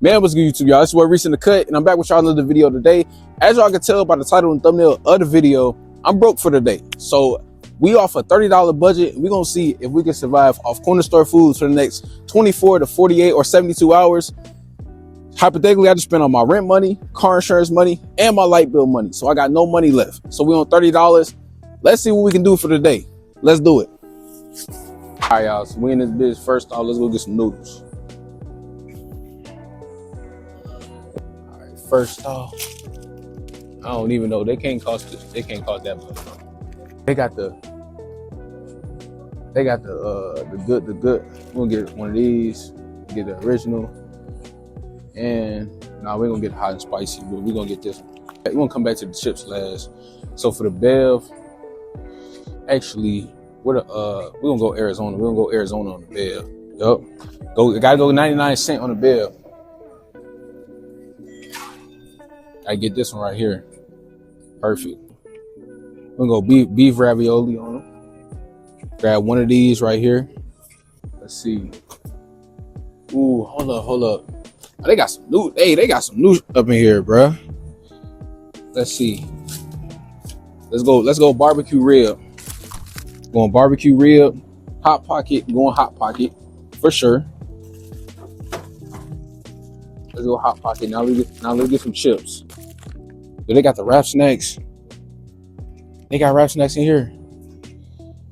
Man, what's good, YouTube, y'all? This is what Recent the Cut, and I'm back with y'all another video today. As y'all can tell by the title and thumbnail of the video, I'm broke for the day. So we off a $30 budget. We're gonna see if we can survive off corner store foods for the next 24 to 48 or 72 hours. Hypothetically, I just spent on my rent money, car insurance money, and my light bill money. So I got no money left. So we on $30. Let's see what we can do for the day. Let's do it. All right, y'all. So we in this bitch. First off, let's go get some noodles. First off, I don't even know. They can't cost this. They can't cost that much. They got the good. We're gonna get one of these. Get the original. And nah, we're gonna get hot and spicy, but we're gonna get this one. We're gonna come back to the chips last. So for the Bev, actually, we're gonna go Arizona. We're gonna go Arizona on the Bev. Yup. Gotta go 99 cents on the Bev. I get this one right here. Perfect. We're gonna go beef ravioli on them. Grab one of these right here. Let's see. Ooh, hold up. Oh, they got some new. Hey, they got some new up in here, bruh. Let's see. Let's go barbecue rib. Going barbecue rib. Hot pocket. Going hot pocket for sure. Let's go hot pocket. Now let's get some chips. They got the wrap snacks. They got wrap snacks in here.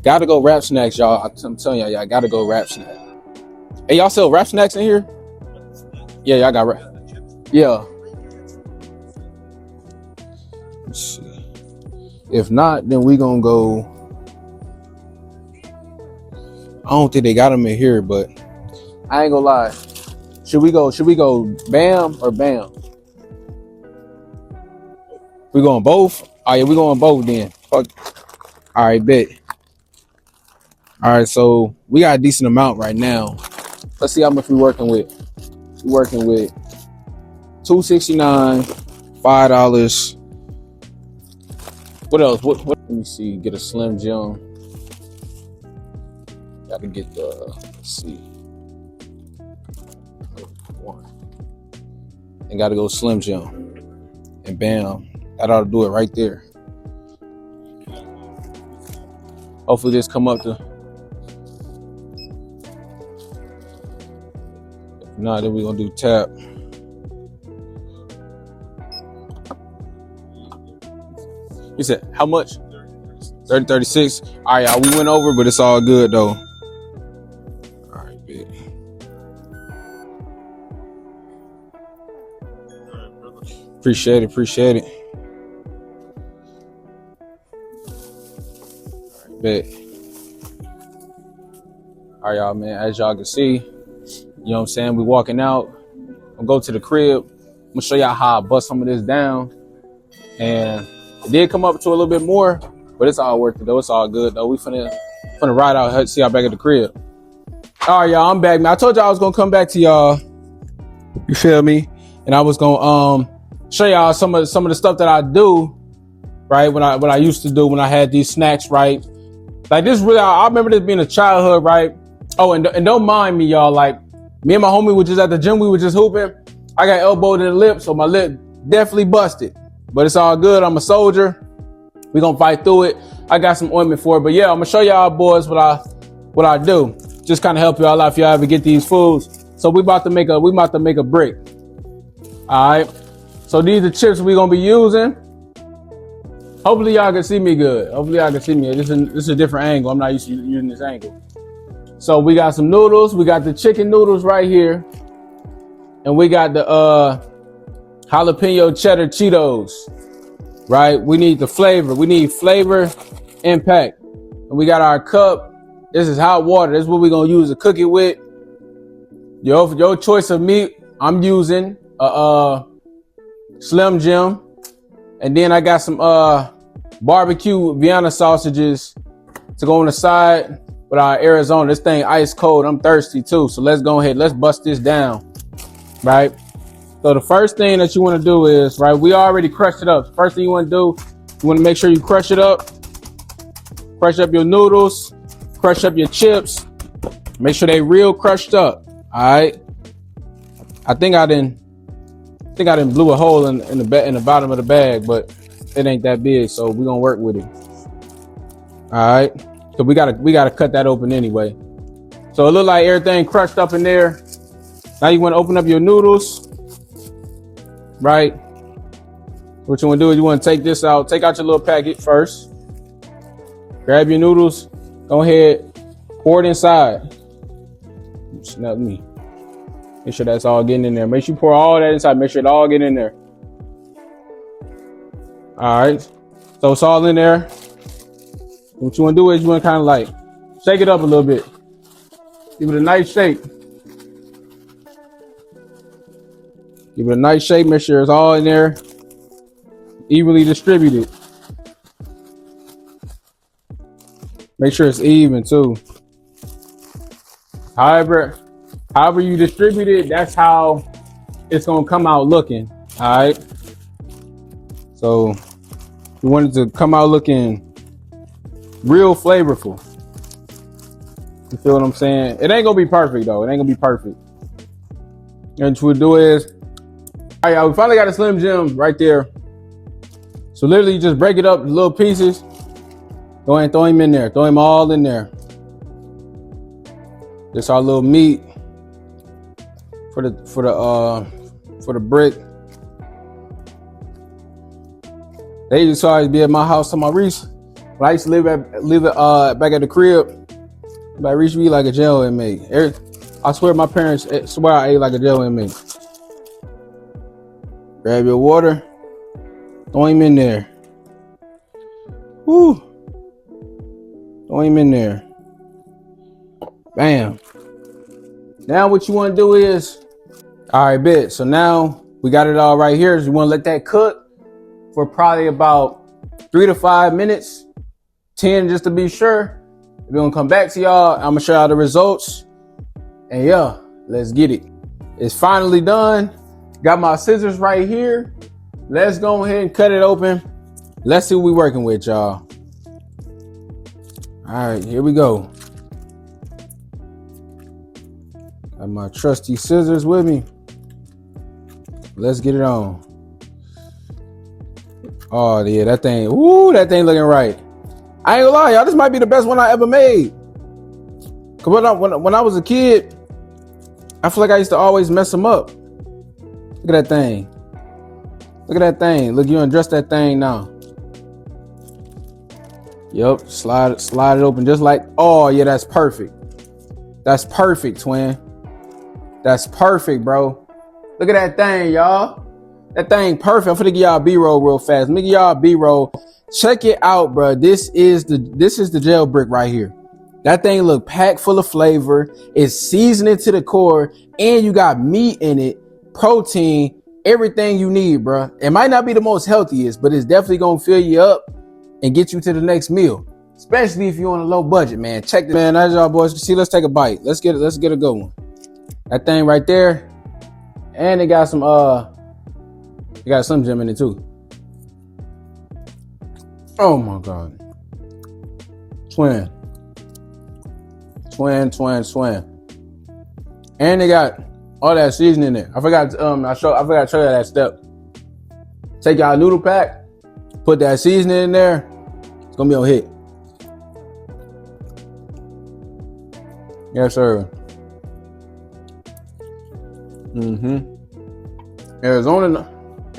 Gotta go wrap snacks, y'all. I'm telling y'all, gotta go wrap snacks. Hey, y'all sell wrap snacks in here? Yeah, y'all got wrap. Yeah. Let's see. If not, then we gonna go. I don't think they got them in here, but I ain't gonna lie. Should we go Bam or Bam? We going both? Oh yeah, we going both then. Fuck. All right, bet. All right, so we got a decent amount right now. Let's see how much we working with. We working with $2.69, $5. What else? What? Let me see. Get a Slim Jim. Got to get the. Let's see. And gotta go Slim Jim. And bam, that ought to do it right there. Hopefully this come up to. If not, then we're gonna do tap. You said how much? 30.36. All right, y'all, we went over, but it's all good though. All right, big. Appreciate it. All right, bet. All right, y'all, man. As y'all can see, you know what I'm saying? We walking out. I'm gonna go to the crib. I'm gonna show y'all how I bust some of this down. And it did come up to a little bit more, but it's all worth it though. It's all good though. We finna ride out, see y'all back at the crib. All right, y'all, I'm back, man. I told y'all I was gonna come back to y'all. You feel me? And I was gonna show y'all some of the stuff that I do, right? What I used to do when I had these snacks, right? Like this really, I remember this being a childhood, right? Oh, and don't mind me, y'all. Like me and my homie were just at the gym. We were just hooping. I got elbowed in the lip, so my lip definitely busted. But it's all good. I'm a soldier. We gonna fight through it. I got some ointment for it. But yeah, I'm gonna show y'all boys what I do. Just kind of help y'all out if y'all ever get these foods. So we about to make a brick. All right. So these are chips we gonna be using. Hopefully y'all can see me good. This is a different angle. I'm not used to using this angle. So we got some noodles. We got the chicken noodles right here. And we got the jalapeno cheddar Cheetos. Right? We need the flavor. We need flavor impact. And we got our cup. This is hot water. This is what we're gonna use to cook it with. Your choice of meat. I'm using Slim Jim, and then I got some barbecue Vienna sausages to go on the side with our Arizona. This thing ice cold. I'm thirsty too, so let's go ahead. Let's bust this down, right? So the first thing that you want to do is, right, we already crushed it up. First thing you want to do, you want to make sure you crush it up. Crush up your noodles, crush up your chips. Make sure they real crushed up. All right. I think I didn't blew a hole in the bottom of the bag, but it ain't that big, so we're gonna work with it. All right, so we gotta cut that open anyway. So it look like everything crushed up in there. Now you want to open up your noodles, right? What you want to do is you want to take this out. Take out your little packet first. Grab your noodles. Go ahead, pour it inside. Snap me. Make sure that's all getting in there. Make sure you pour all that inside. Make sure it all get in there. All right. So it's all in there. What you want to do is you want to kind of like shake it up a little bit. Give it a nice shake. Give it a nice shake. Make sure it's all in there. Evenly distributed. Make sure it's even too. However you distribute it, that's how it's gonna come out looking. All right. So we want it to come out looking real flavorful. You feel what I'm saying? It ain't gonna be perfect though. It ain't gonna be perfect. And what we'll do is, all right, we finally got a Slim Jim right there. So literally you just break it up in little pieces. Go ahead and throw him in there. Throw him all in there. This our little meat for the brick. They used to always be at my house to my Reese. When I used to live back at the crib, like Reese, we like a jail inmate. I swear my parents swear I ate like a jail inmate. Grab your water, throw him in there. Woo! Throw him in there. Bam. Now what you want to do is, all right, bet. So now we got it all right here. So you want to let that cook for probably about 3 to 5 minutes, 10 just to be sure. We're gonna come back to y'all. I'm gonna show y'all the results. And yeah, let's get it. It's finally done. Got my scissors right here. Let's go ahead and cut it open. Let's see what we're working with, y'all. All right, here we go. Got my trusty scissors with me. Let's get it on. Oh yeah, that thing. Woo, that thing looking right. I ain't gonna lie, y'all. This might be the best one I ever made. Cause when I was a kid, I feel like I used to always mess them up. Look at that thing. Look at that thing. Look, you undress that thing now. Yep, slide it open just like. Oh yeah, that's perfect. That's perfect, twin. That's perfect, bro. Look at that thing, y'all. That thing perfect. I'm finna give y'all B-roll real fast. Let me give y'all B-roll. Check it out, bro. This is the jail brick right here. That thing look packed full of flavor. It's seasoned to the core, and you got meat in it, protein, everything you need, bro. It might not be the most healthiest, but it's definitely gonna fill you up and get you to the next meal. Especially if you're on a low budget, man. Check this, man. As y'all boys can see, let's take a bite. Let's get a good one. That thing right there, and it got some Slim Jim in it too. Oh my God. Twin. And they got all that seasoning in there. I forgot to show you that step. Take y'all noodle pack, put that seasoning in there. It's gonna be on hit. Yes, sir. Arizona,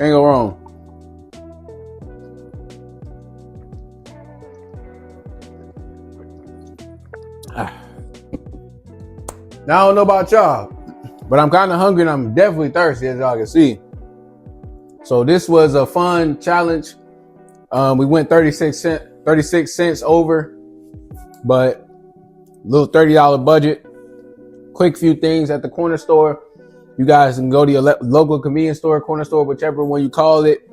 ain't go wrong. Now I don't know about y'all, but I'm kind of hungry and I'm definitely thirsty, as y'all can see. So this was a fun challenge. We went 36 cents over, but little $30 budget. Quick few things at the corner store. You guys can go to your local convenience store, corner store, whichever one you call it.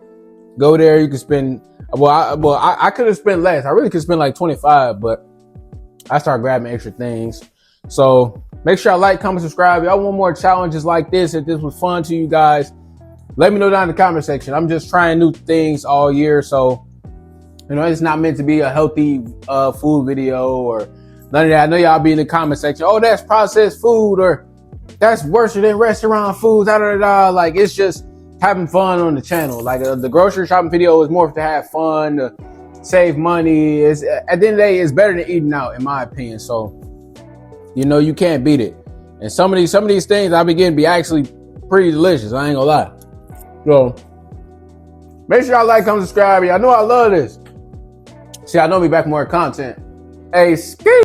Go there. You can spend. I could have spent less. I really could spend like 25, but I started grabbing extra things. So make sure y'all like, comment, subscribe. Y'all want more challenges like this? If this was fun to you guys, let me know down in the comment section. I'm just trying new things all year, so it's not meant to be a healthy food video or none of that. I know y'all be in the comment section. Oh, that's processed food, or That's worse than restaurant foods. Da, da, da, da. Like, it's just having fun on the channel. Like, the grocery shopping video is more to have fun, to save money. It's, at the end of the day, it's better than eating out, in my opinion. So, you know, you can't beat it. And some of these things I be getting be actually pretty delicious. I ain't gonna lie. So, make sure y'all like, comment, subscribe. Y'all know I love this. See, I know me back more content. Hey, ski.